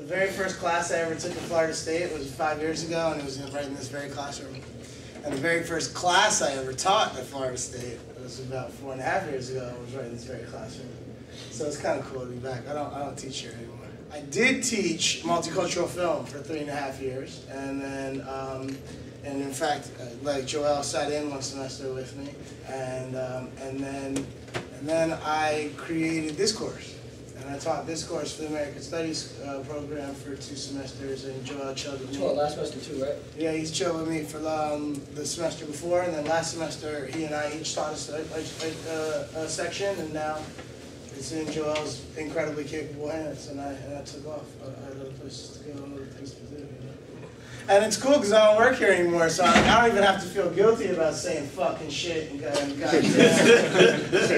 The very first class I ever took at Florida State was 5 years ago, and it was right in this very classroom. And the very first class I ever taught at Florida State was about 4.5 years ago. It was right in this very classroom. So it's kind of cool to be back. I don't teach here anymore. I did teach multicultural film for 3.5 years, and then, and in fact, like Joel sat in one semester with me, and then I created this course. And I taught this course for the American Studies program for 2 semesters, and Joel chilled with me. Well, last semester too, right? Yeah, he's chilled with me for the semester before, and then last semester he and I each taught a section, and now it's in Joel's incredibly capable hands, and I took off. I had other places to go and other things to do. You know? And it's cool because I don't work here anymore, so I don't even have to feel guilty about saying fucking shit and goddamn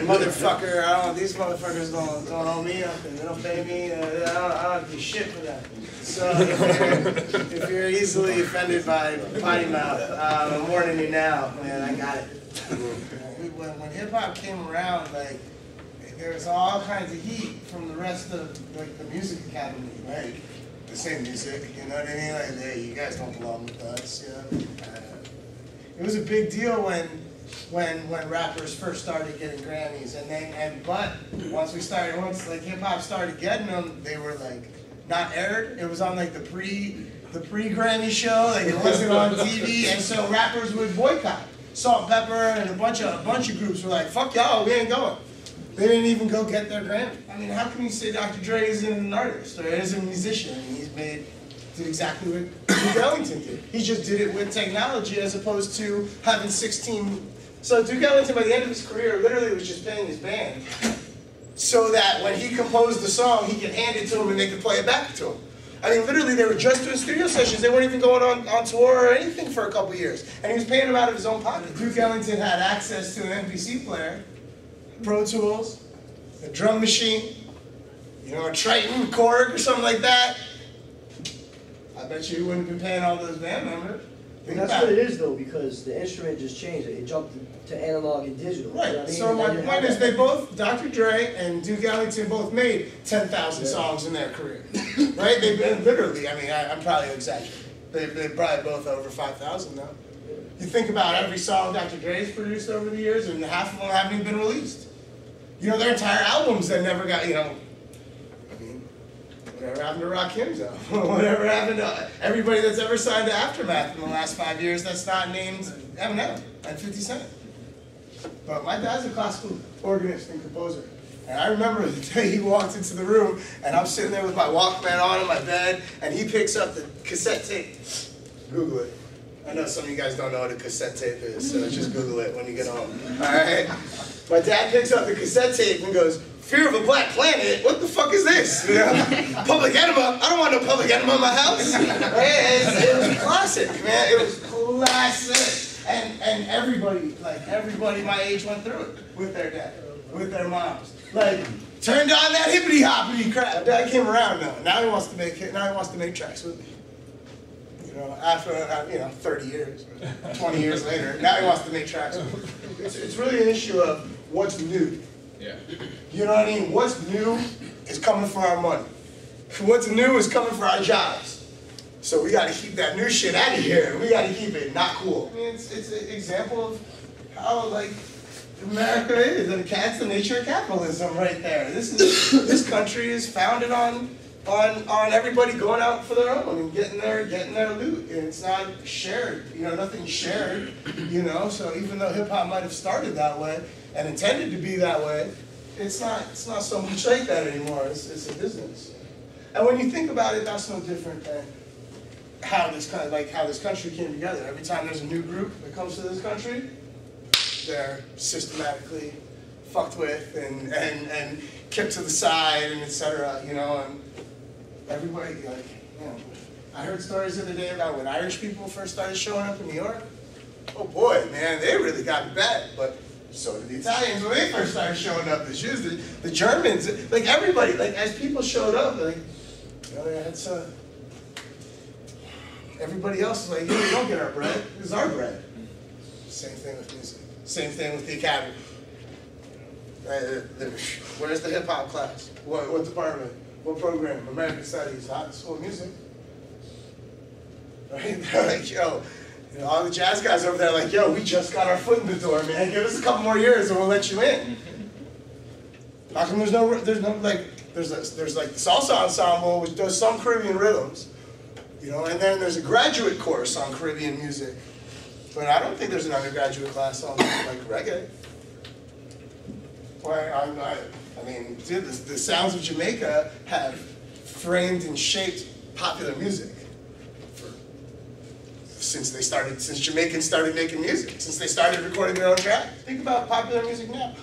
motherfucker. These motherfuckers don't owe me nothing. They don't pay me. I don't do shit for them. So if you're easily offended by potty mouth, I'm warning you now, man. I got it. When hip hop came around, like, there was all kinds of heat from the rest of like the music academy, right? The same music, you know what I mean? Like, hey, you guys don't belong with us, you know? It was a big deal when rappers first started getting Grammys, but once like hip hop started getting them, they were like not aired. It was on like the pre-Grammy show, like it wasn't on TV, and so rappers would boycott. Salt-N-Pepa and a bunch of groups were like, fuck y'all, we ain't going. They didn't even go get their Grammy. I mean, how can you say Dr. Dre isn't an artist or isn't a musician? I mean, did exactly what Duke Ellington did. He just did it with technology as opposed to having 16. So Duke Ellington, by the end of his career, literally was just paying his band so that when he composed the song, he could hand it to him and they could play it back to him. I mean, literally, they were just doing studio sessions. They weren't even going on tour or anything for a couple years. And he was paying them out of his own pocket. Duke Ellington had access to an MPC player, Pro Tools, a drum machine, you know, a Triton, Korg, or something like that. I bet you wouldn't be paying all those band members. And that's what it is, though, because the instrument just changed. It jumped to analog and digital. Right. You know what I mean? So my point is, they both, Dr. Dre and Duke Ellington, both made 10,000 songs in their career. Right? They've been literally. I mean, I'm probably exaggerating. They're probably both over 5,000 now. You think about every song Dr. Dre's produced over the years, and half of them haven't even been released. You know, their entire albums that never got, you know, I mean, whatever happened to Rakim's album? Whatever happened to everybody that's ever signed to Aftermath in the last 5 years that's not named Eminem and 50 Cent? But my dad's a classical organist and composer. And I remember the day he walked into the room, and I'm sitting there with my Walkman on in my bed, and he picks up the cassette tape. Google it. I know some of you guys don't know what a cassette tape is, so just Google it when you get home. All right? My dad picks up the cassette tape and goes, "Fear of a Black Planet? What the fuck is this? You know? Public Enema? I don't want no Public Enema in my house." It was classic, man. It was classic. And everybody my age went through it with their dad, with their moms. Like, turned on that hippity hoppity crap. Dad came around now. Now he wants to make tracks with me. You know, after 30 years, 20 years later, now he wants to make tracks with me. It's really an issue of what's new. Yeah. You know what I mean? What's new is coming for our money. What's new is coming for our jobs. So we got to keep that new shit out of here. We got to keep it not cool. I mean, it's an example of how like America is, and that's the nature of capitalism right there. This country is founded on everybody going out for their own and getting their loot, and it's not shared. You know, nothing's shared. You know, so even though hip hop might have started that way and intended to be that way, it's not so much like that anymore. It's a business. And when you think about it, that's no different than how this country came together. Every time there's a new group that comes to this country, they're systematically fucked with and kept to the side and etc. You know, and everybody like, you know, I heard stories the other day about when Irish people first started showing up in New York. Oh boy, man, they really got bad. But so did the Italians when they first started showing up. The Jews, the Germans, like everybody, like as people showed up, like, you know, it's everybody else is like, yeah, we don't get our bread. This is our bread. Same thing with music. Same thing with the academy. Where's the hip hop class? What department? What program? American Studies. Not School of Music. Right? They're like, yo, you know, all the jazz guys over there are like, yo, we just got our foot in the door, man. Give us a couple more years and we'll let you in. How come there's no like, there's like the salsa ensemble which does some Caribbean rhythms, you know, and then there's a graduate course on Caribbean music. But I don't think there's an undergraduate class on like reggae. Why I mean, dude, the sounds of Jamaica have framed and shaped popular music since Jamaicans started making music, since they started recording their own tracks. Think about popular music now.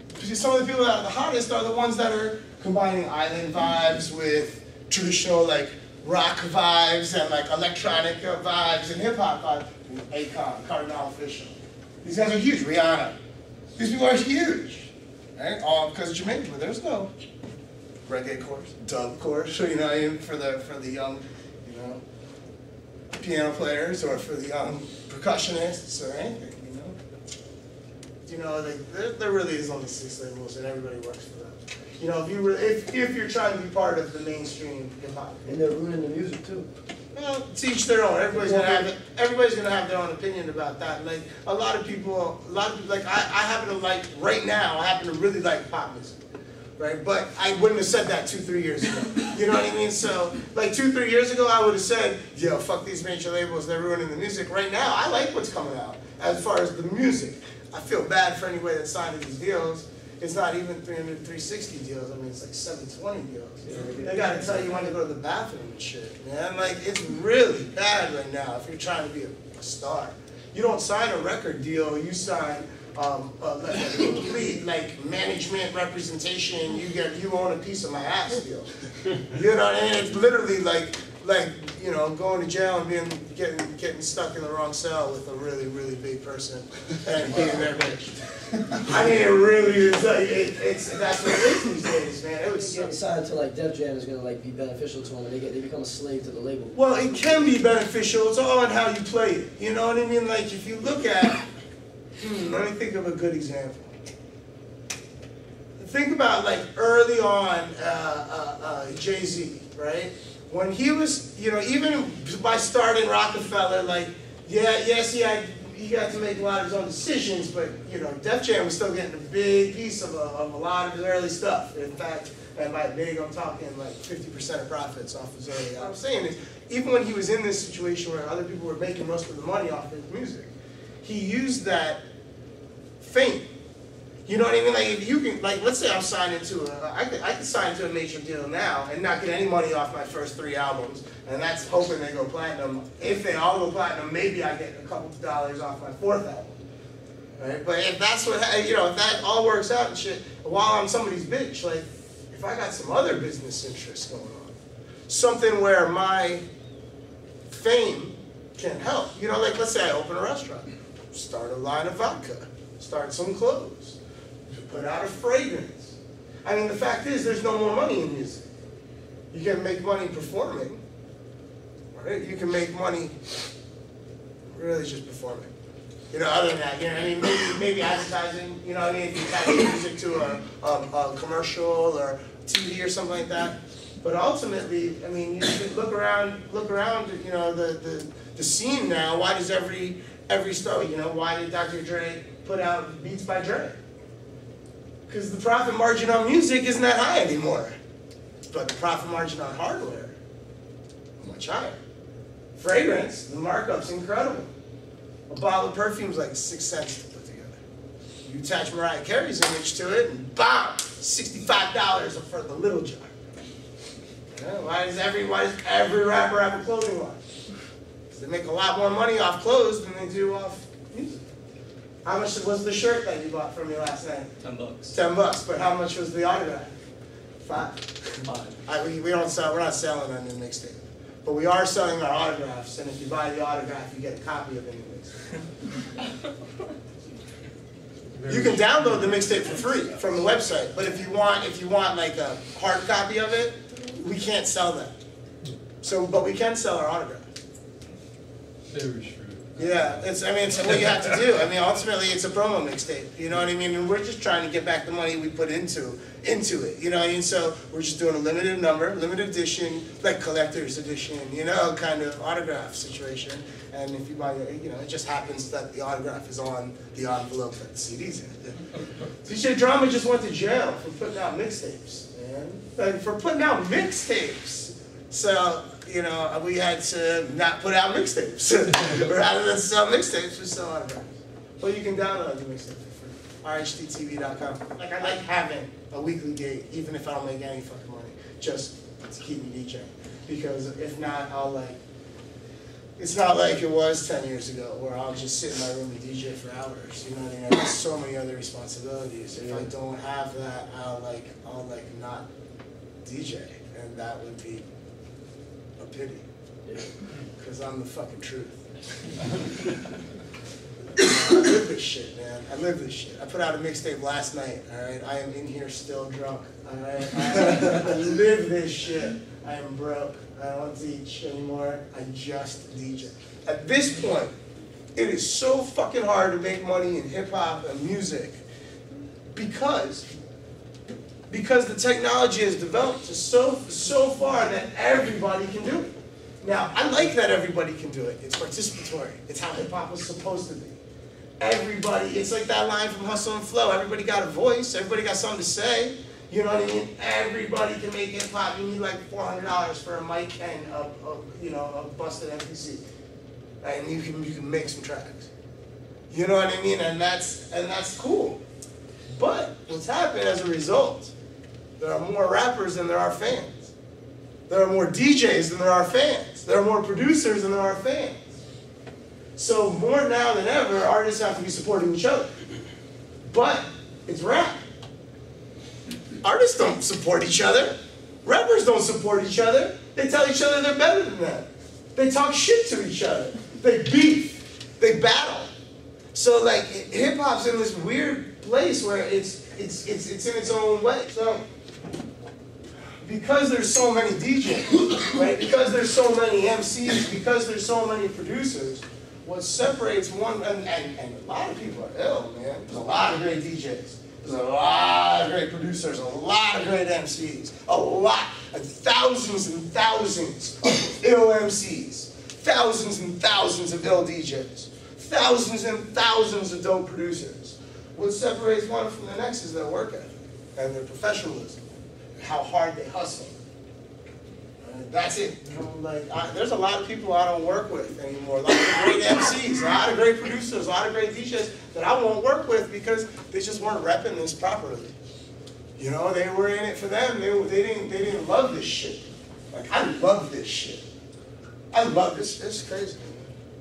Because some of the people that are the hottest are the ones that are combining island vibes with traditional like rock vibes and like electronic vibes and hip hop vibes. Akon, Cardinal Official. These guys are huge. Rihanna. These people are huge. Right? All because of Jamaica, but there's no reggae course, dub course, you know, for the young, you know, piano players or for the young percussionists or anything, you know. You know, like, there really is only 6 labels and everybody works for them. You know, if you're trying to be part of the mainstream hip hop. And they're ruining the music too. Well, to each their own. Everybody's gonna have their own opinion about that. Like a lot of people, like I happen to like right now. I happen to really like pop music, right? But I wouldn't have said that 2-3 years ago. You know what I mean? So like 2-3 years ago, I would have said, "Yo, fuck these major labels. They're ruining the music." Right now, I like what's coming out as far as the music. I feel bad for anybody that signed these deals. It's not even 300, 360 deals. I mean, it's like 720 deals. They gotta tell you when to go to the bathroom and shit, man. Like, it's really bad right now if you're trying to be a star. You don't sign a record deal, you sign like a complete like management representation. You own a piece of my ass deal. You know what I mean? It's literally like you know, going to jail and getting stuck in the wrong cell with a really, really big person and being their bitch. I mean, it really is. Like, that's what it is these days, man. It was Getting signed to like Def Jam is gonna like be beneficial to them, and they become a slave to the label. Well, it can be beneficial. It's all on how you play it. You know what I mean? Like if you look at, let me think of a good example. Think about like early on Jay-Z, right? When he was, you know, even by starting Rockefeller, like, he got to make a lot of his own decisions, but, you know, Def Jam was still getting a big piece of a lot of his early stuff. In fact, and by big, I'm talking like 50% of profits off his early. What I'm saying is, even when he was in this situation where other people were making most of the money off his music, he used that fame. You know what I mean? Like if you can, like let's say I'm signed into I could sign into a major deal now and not get any money off my first 3 albums, and that's hoping they go platinum. If they all go platinum, maybe I get a couple of dollars off my 4th album, right? But if that's what, you know, if that all works out and shit, while I'm somebody's bitch, like if I got some other business interests going on, something where my fame can help, you know, like let's say I open a restaurant, start a line of vodka, start some clothes, put out a fragrance. I mean, the fact is, there's no more money in music. You can make money performing, right? You can make money really just performing. You know, other than that, you know, I mean, maybe advertising. You know, what I mean, if you attach music to a commercial or TV or something like that. But ultimately, I mean, you should look around. You know, the scene now. Why does every star? You know, why did Dr. Dre put out Beats by Dre? Because the profit margin on music isn't that high anymore. But the profit margin on hardware is much higher. Fragrance, the markup's incredible. A bottle of perfume is like 6 cents to put together. You attach Mariah Carey's image to it, and bam, $65 for the little jar. You know, why does every rapper have a clothing line? Because they make a lot more money off clothes than they do off music. How much was the shirt that you bought from me last night? $10. $10, but how much was the autograph? $5. We don't sell. We're not selling our new mixtape, but we are selling our autographs. And if you buy the autograph, you get a copy of the new mixtape. You can download the mixtape for free from the website, but if you want like a hard copy of it, we can't sell that. So, but we can sell our autograph. Very true. Yeah, it's what you have to do. I mean, ultimately, it's a promo mixtape. You know what I mean? And we're just trying to get back the money we put into it. You know what I mean? So we're just doing a limited number, limited edition, like collector's edition, you know, kind of autograph situation. And if you buy it, you know, it just happens that the autograph is on the envelope that the CD's in. DJ Drama just went to jail for putting out mixtapes, man. Like, for putting out mixtapes. So, you know, we had to not put out mixtapes. Rather than sell mixtapes, we sell autographs. But you can download the mixtape for free. RHTTV.com. Like, I like having a weekly gate, even if I don't make any fucking money, just to keep me DJing. Because if not, it's not like it was 10 years ago where I'll just sit in my room and DJ for hours. You know what I mean? I have so many other responsibilities. If I don't have that, I'll not DJ, and that would be a pity, because I'm the fucking truth. I live this shit, man. I live this shit. I put out a mixtape last night, all right? I am in here still drunk, all right? I live this shit. I am broke. I don't teach anymore. I just DJ. At this point, it is so fucking hard to make money in hip-hop and music because the technology has developed to so far that everybody can do it. Now, I like that everybody can do it. It's participatory. It's how hip-hop was supposed to be. Everybody, it's like that line from Hustle and Flow. Everybody got a voice. Everybody got something to say. You know what I mean? Everybody can make hip-hop. You need like $400 for a mic and a busted MPC. And you can make some tracks. You know what I mean? And that's cool. But what's happened as a result, there are more rappers than there are fans. There are more DJs than there are fans. There are more producers than there are fans. So more now than ever, artists have to be supporting each other. But it's rap. Artists don't support each other. Rappers don't support each other. They tell each other they're better than them. They talk shit to each other. They beef. They battle. So like hip-hop's in this weird place where it's in its own way. So because there's so many DJs, right? Because there's so many MCs, because there's so many producers, what separates one and a lot of people are ill, man. There's a lot of great DJs. There's a lot of great producers, a lot of great MCs, thousands and thousands of ill MCs, thousands and thousands of ill DJs, thousands and thousands of dope producers. What separates one from the next is their work ethic and their professionalism, how hard they hustle. That's it. There's a lot of people I don't work with anymore. A lot of great MCs, a lot of great producers, a lot of great DJs that I won't work with because they just weren't repping this properly. You know, they were in it for them. They didn't love this shit. Like, I love this shit. I love this. It's crazy.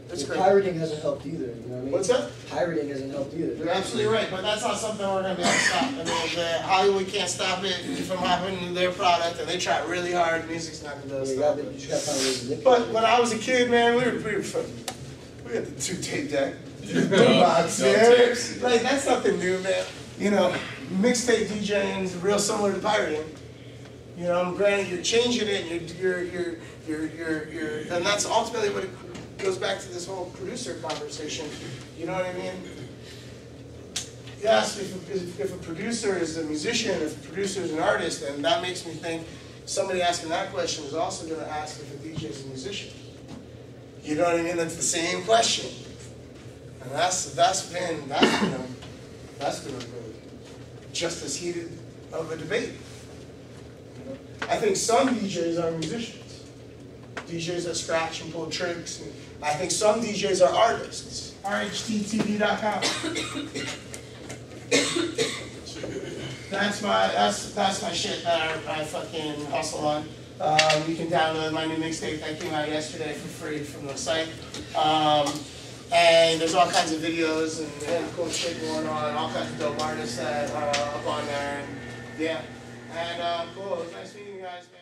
It's crazy. Pirating hasn't helped either. You know what I mean? What's that? Pirating hasn't helped either. You're absolutely right, but that's not something we're going to be able to stop. I mean, Hollywood can't stop it from happening to their product, and they try really hard. Music's not going to be able to stop it. You just got to find ways to nip it. But when I was a kid, man, we had the 2-tape deck. Box, man. Like, that's nothing new, man. You know, mixtape DJing is real similar to pirating. You know, granted, you're changing it, and you're, and that's ultimately what it goes back to this whole producer conversation. You know what I mean? Yes, if a producer is a musician, if a producer is an artist, then that makes me think somebody asking that question is also going to ask if a DJ is a musician. You know what I mean? That's the same question, and that's been just as heated of a debate. I think some DJs are musicians. DJs that scratch and pull tricks. And I think some DJs are artists. RHTTV.com. That's my shit that I fucking hustle on. You can download my new mixtape that came out yesterday for free from the site. And there's all kinds of videos and cool shit going on. All kinds of dope artists that are up on there. And yeah. And cool. It was nice meeting you guys, man.